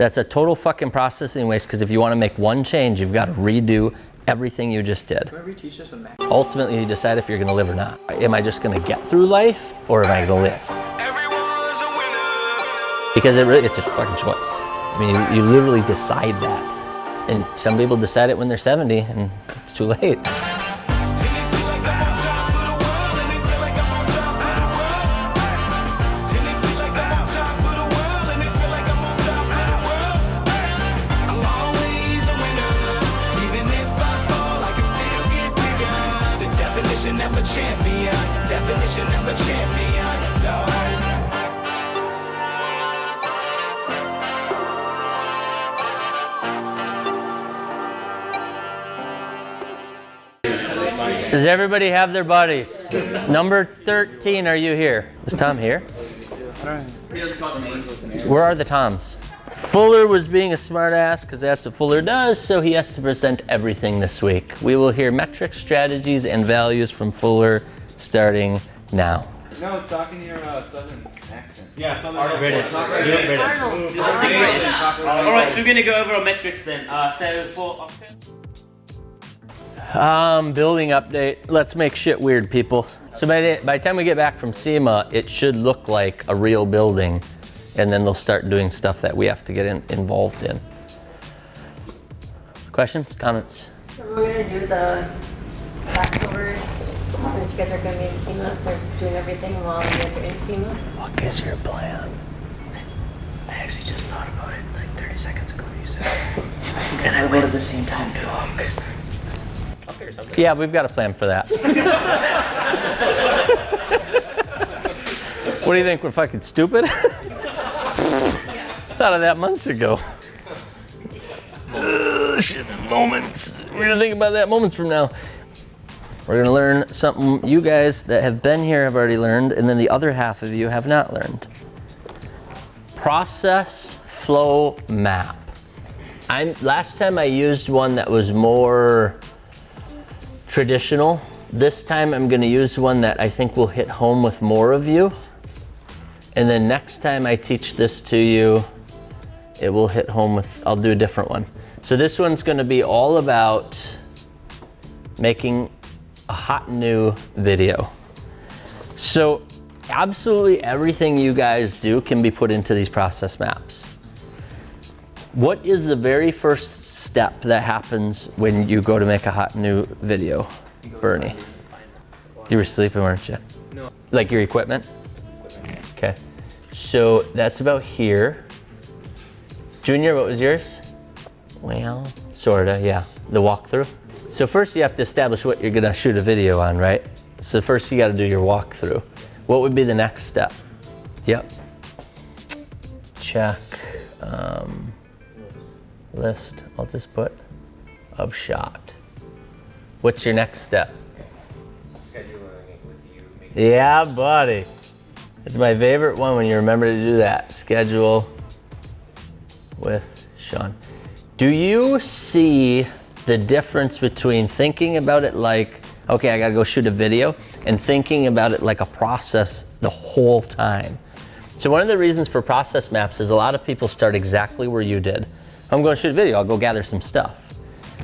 That's a total fucking processing waste, because if you want to make one change, you've got to redo everything you just did. Can we reteach this with Mac? Ultimately, you decide if you're going to live or not. Am I just going to get through life, or am I going to live? Because it's a fucking choice. I mean, you literally decide that. And some people decide it when they're 70, and it's too late. Definition of a champion, no. Does everybody have their buddies? Number 13, are you here? Is Tom here? Where are the Toms? Fuller was being a smartass because that's what Fuller does, so he has to present everything this week. We will hear metrics, strategies, and values from Fuller starting now. No, talking your southern accent. Yeah, southern accent. British. Alright, so we're going to go over our metrics then. So for building update. Let's make shit weird, people. So by the time we get back from SEMA, it should look like a real building, and then they'll start doing stuff that we have to get involved in. Questions, comments? So we're going to do the back-over, since you guys are going to be in SEMA, they're doing everything while you guys are in SEMA. What is your plan? I actually just thought about it like 30 seconds ago. You said, and I went at the same time. Yeah, we've got a plan for that. What do you think, we're fucking stupid? Thought of that months ago. Shit, moments. We're gonna think about that moments from now. We're gonna learn something you guys that have been here have already learned, and then the other half of you have not learned. Process flow map. Last time I used one that was more traditional. This time I'm gonna use one that I think will hit home with more of you. And then next time I teach this to you, it will hit home with, I'll do a different one. So this one's gonna be all about making a hot new video. So absolutely everything you guys do can be put into these process maps. What is the very first step that happens when you go to make a hot new video, Bernie? You were sleeping, weren't you? No. Like your equipment? Okay. So that's about here. Junior, what was yours? Well, sorta, yeah. The walkthrough. So first you have to establish what you're gonna shoot a video on, right? So first you gotta do your walkthrough. What would be the next step? Yep. Check. List, I'll just put of shot. What's your next step? Scheduling it with you. Yeah, buddy. It's my favorite one when you remember to do that. Schedule with Sean. Do you see the difference between thinking about it like, okay, I gotta go shoot a video, and thinking about it like a process the whole time? So one of the reasons for process maps is a lot of people start exactly where you did. I'm going to shoot a video, I'll go gather some stuff.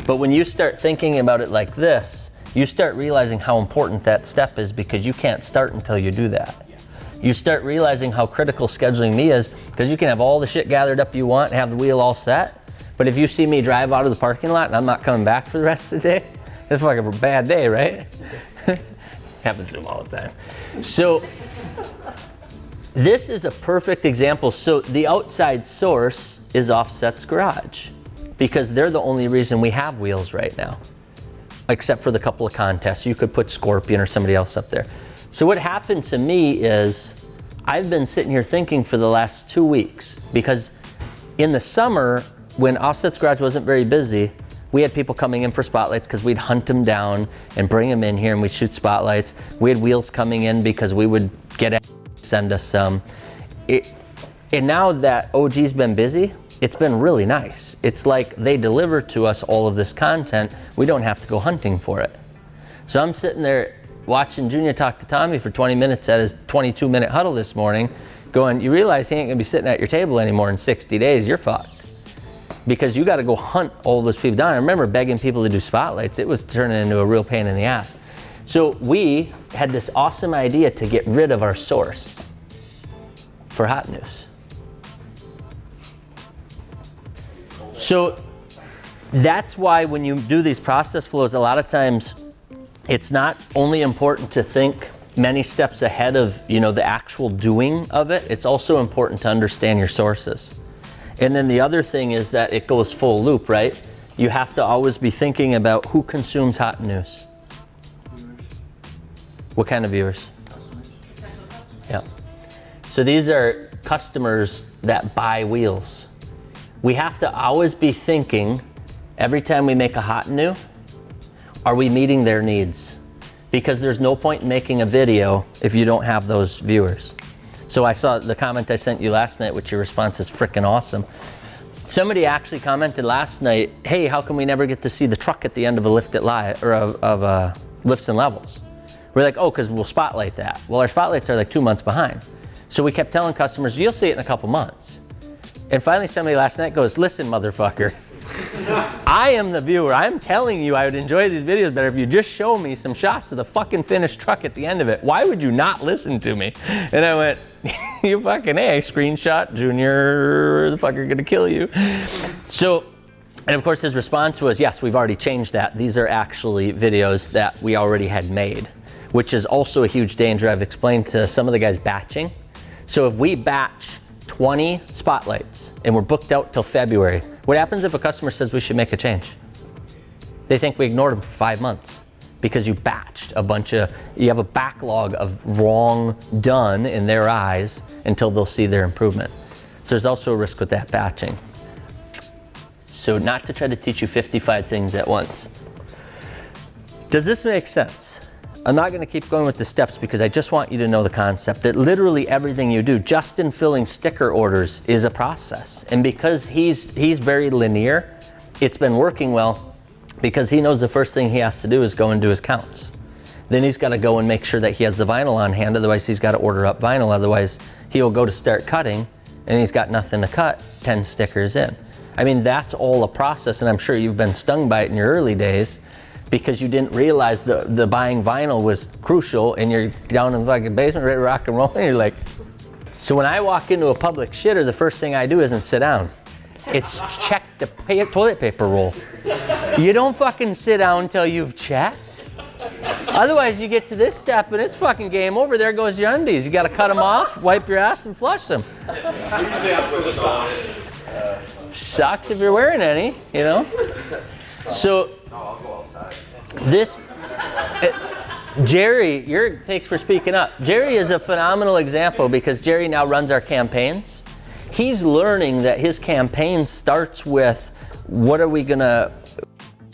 But when you start thinking about it like this, you start realizing how important that step is, because you can't start until you do that. You start realizing how critical scheduling me is, because you can have all the shit gathered up you want and have the wheel all set. But if you see me drive out of the parking lot and I'm not coming back for the rest of the day, it's like a bad day, right? Happens to them all the time. So this is a perfect example. So the outside source is Offset's garage, because they're the only reason we have wheels right now, except for the couple of contests. You could put Scorpion or somebody else up there. So what happened to me is I've been sitting here thinking for the last 2 weeks, because in the summer when Offset's garage wasn't very busy, we had people coming in for spotlights because we'd hunt them down and bring them in here and we'd shoot spotlights. We had wheels coming in because we would send us some. And now that OG's been busy, it's been really nice. It's like they deliver to us all of this content. We don't have to go hunting for it. So I'm sitting there watching Junior talk to Tommy for 20 minutes at his 22-minute huddle this morning, going, you realize he ain't gonna be sitting at your table anymore in 60 days, you're fucked. because you got to go hunt all those people down. I remember begging people to do spotlights. It was turning into a real pain in the ass. So we had this awesome idea to get rid of our source for hot news. So that's why when you do these process flows, a lot of times it's not only important to think many steps ahead of, you know, the actual doing of it. It's also important to understand your sources. And then the other thing is that it goes full loop, right? You have to always be thinking about who consumes hot news. What kind of viewers? Customers. Yeah. So these are customers that buy wheels. We have to always be thinking, every time we make a hot new, are we meeting their needs? Because there's no point in making a video if you don't have those viewers. So I saw the comment I sent you last night, which your response is freaking awesome. Somebody actually commented last night, hey, how come we never get to see the truck at the end of a lifted live, or of lifts and levels? We're like, oh, because we'll spotlight that. Well, our spotlights are like 2 months behind. So we kept telling customers, you'll see it in a couple months. And finally somebody last night goes, listen, motherfucker, I am the viewer. I'm telling you I would enjoy these videos better if you just show me some shots of the fucking finished truck at the end of it. Why would you not listen to me? And I went, you fucking A, screenshot, Junior, the fucker gonna kill you. So, and of course his response was, yes, we've already changed that. These are actually videos that we already had made, which is also a huge danger. I've explained to some of the guys batching. So if we batch 20 spotlights and we're booked out till February, what happens if a customer says we should make a change? They think we ignored them for 5 months because you batched a bunch of, you have a backlog of wrong done in their eyes until they'll see their improvement. So there's also a risk with that batching. So not to try to teach you 55 things at once. Does this make sense? I'm not going to keep going with the steps because I just want you to know the concept that literally everything you do, just in filling sticker orders, is a process. And because he's very linear, it's been working well because he knows the first thing he has to do is go and do his counts. Then he's got to go and make sure that he has the vinyl on hand, otherwise he's got to order up vinyl, otherwise he'll go to start cutting and he's got nothing to cut 10 stickers in. I mean, that's all a process, and I'm sure you've been stung by it in your early days because you didn't realize the buying vinyl was crucial, and you're down in the fucking basement ready to rock and roll, and you're like, so when I walk into a public shitter, the first thing I do isn't sit down. It's check the toilet paper roll. You don't fucking sit down until you've checked. Otherwise you get to this step and it's fucking game over. There goes your undies. You gotta cut them off, wipe your ass, and flush them. Socks if you're wearing any, you know? So, this, Jerry, thanks for speaking up. Jerry is a phenomenal example because Jerry now runs our campaigns. He's learning that his campaign starts with, what are we gonna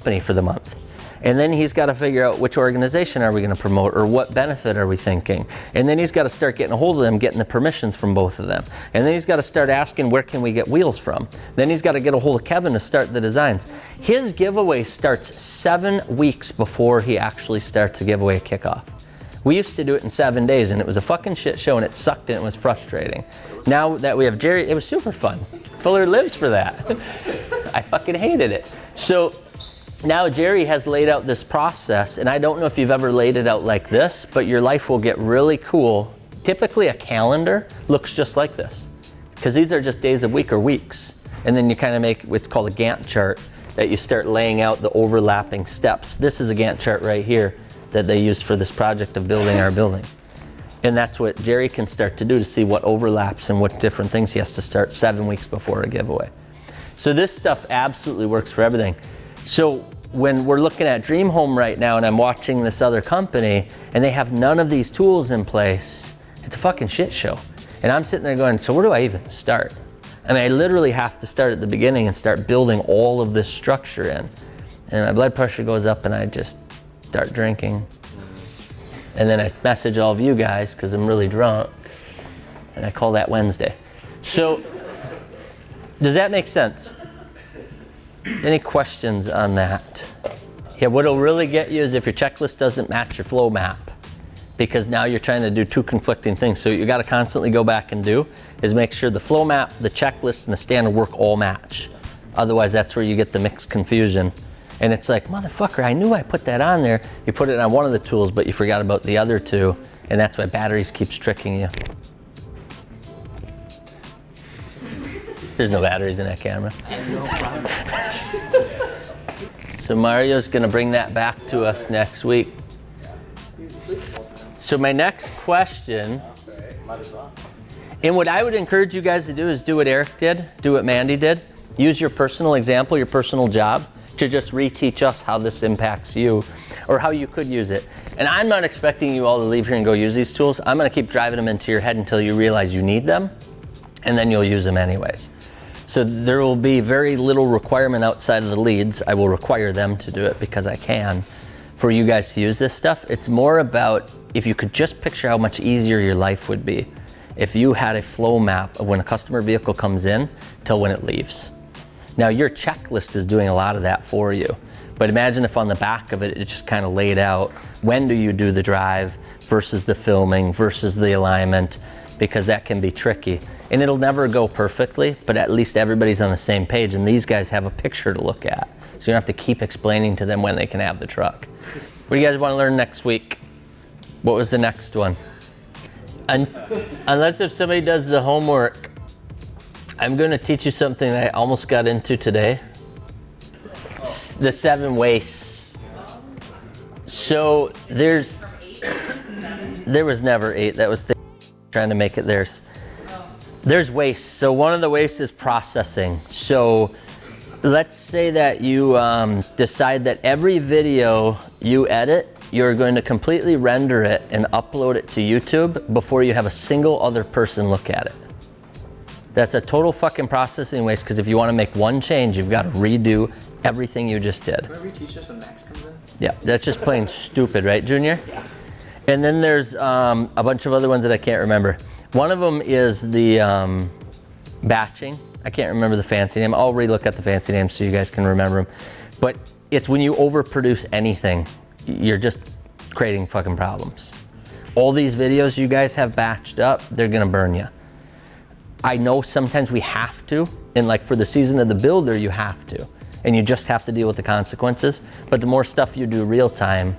company for the month? And then he's got to figure out which organization are we going to promote, or what benefit are we thinking. And then he's got to start getting a hold of them, getting the permissions from both of them. And then he's got to start asking, where can we get wheels from? Then he's got to get a hold of Kevin to start the designs. His giveaway starts 7 weeks before he actually starts a giveaway kickoff. We used to do it in 7 days, and it was a fucking shit show, and it sucked and it was frustrating. Now that we have Jerry, it was super fun. Fuller lives for that. I fucking hated it. So now Jerry has laid out this process, and I don't know if you've ever laid it out like this, but your life will get really cool. Typically a calendar looks just like this, because these are just days of week or weeks. And then you kind of make what's called a Gantt chart, that you start laying out the overlapping steps. This is a Gantt chart right here that they used for this project of building our building. And that's what Jerry can start to do to see what overlaps and what different things he has to start 7 weeks before a giveaway. So this stuff absolutely works for everything. So when we're looking at Dream Home right now and I'm watching this other company and they have none of these tools in place, it's a fucking shit show. And I'm sitting there going, so where do I even start? I mean, I literally have to start at the beginning and start building all of this structure in. And my blood pressure goes up and I just start drinking. And then I message all of you guys because I'm really drunk. And I call that Wednesday. So, does that make sense? Any questions on that? Yeah, what'll really get you is if your checklist doesn't match your flow map, because now you're trying to do 2 conflicting things. So you got to constantly go back and do is make sure the flow map, the checklist, and the standard work all match. Otherwise, that's where you get the mixed confusion. And it's like, motherfucker, I knew I put that on there. You put it on one of the tools, but you forgot about the other two. And that's why batteries keeps tricking you. There's no batteries in that camera. So Mario's gonna bring that back to us next week. So my next question, and what I would encourage you guys to do is do what Eric did, do what Mandy did. Use your personal example, your personal job, to just reteach us how this impacts you or how you could use it. And I'm not expecting you all to leave here and go use these tools. I'm gonna keep driving them into your head until you realize you need them, and then you'll use them anyways. So there will be very little requirement outside of the leads. I will require them to do it because I can, for you guys to use this stuff. It's more about if you could just picture how much easier your life would be if you had a flow map of when a customer vehicle comes in till when it leaves. Now your checklist is doing a lot of that for you, but imagine if on the back of it, it just kind of laid out when do you do the drive versus the filming versus the alignment, because that can be tricky. And it'll never go perfectly, but at least everybody's on the same page, and these guys have a picture to look at. So you don't have to keep explaining to them when they can have the truck. What do you guys want to learn next week? What was the next one? Unless if somebody does the homework, I'm going to teach you something that I almost got into today. The 7 wastes. So there was never 8. That was trying to make it theirs. There's waste. So one of the wastes is processing. So let's say that you decide that every video you edit, you're going to completely render it and upload it to YouTube before you have a single other person look at it. That's a total fucking processing waste, because if you want to make one change, you've got to redo everything you just did. Can I reteach this when Max comes in? Yeah, that's just plain stupid, right, Junior? Yeah. And then there's a bunch of other ones that I can't remember. One of them is the batching. I can't remember the fancy name. I'll relook at the fancy names so you guys can remember them. But it's when you overproduce anything, you're just creating fucking problems. All these videos you guys have batched up, they're gonna burn you. I know sometimes we have to, and like for the season of the builder, you have to, and you just have to deal with the consequences. But the more stuff you do real time,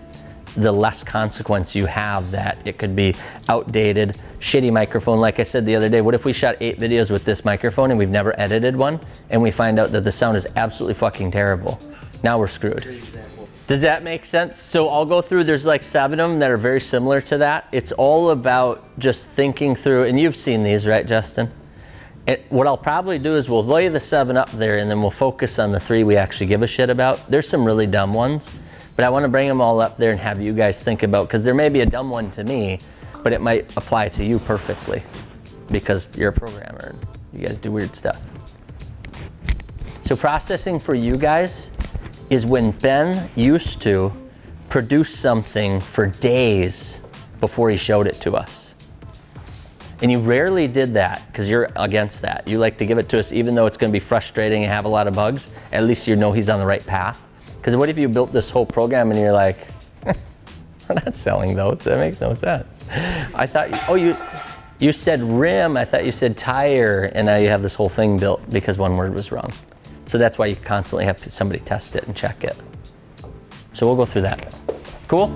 the less consequence you have that it could be outdated, shitty microphone. Like I said the other day, what if we shot 8 videos with this microphone and we've never edited one, and we find out that the sound is absolutely fucking terrible? Now we're screwed. Does that make sense? So I'll go through, there's like 7 of them that are very similar to that. It's all about just thinking through, and you've seen these, right, Justin? What I'll probably do is we'll lay the 7 up there, and then we'll focus on the 3 we actually give a shit about. There's some really dumb ones, but I want to bring them all up there and have you guys think about, because there may be a dumb one to me, but it might apply to you perfectly because you're a programmer and you guys do weird stuff. So processing for you guys is when Ben used to produce something for days before he showed it to us. And you rarely did that because you're against that. You like to give it to us even though it's going to be frustrating and have a lot of bugs. At least you know he's on the right path. Because what if you built this whole program and you're like, we're not selling those. That makes no sense. I thought, you said rim. I thought you said tire. And now you have this whole thing built because one word was wrong. So that's why you constantly have somebody test it and check it. So we'll go through that. Cool?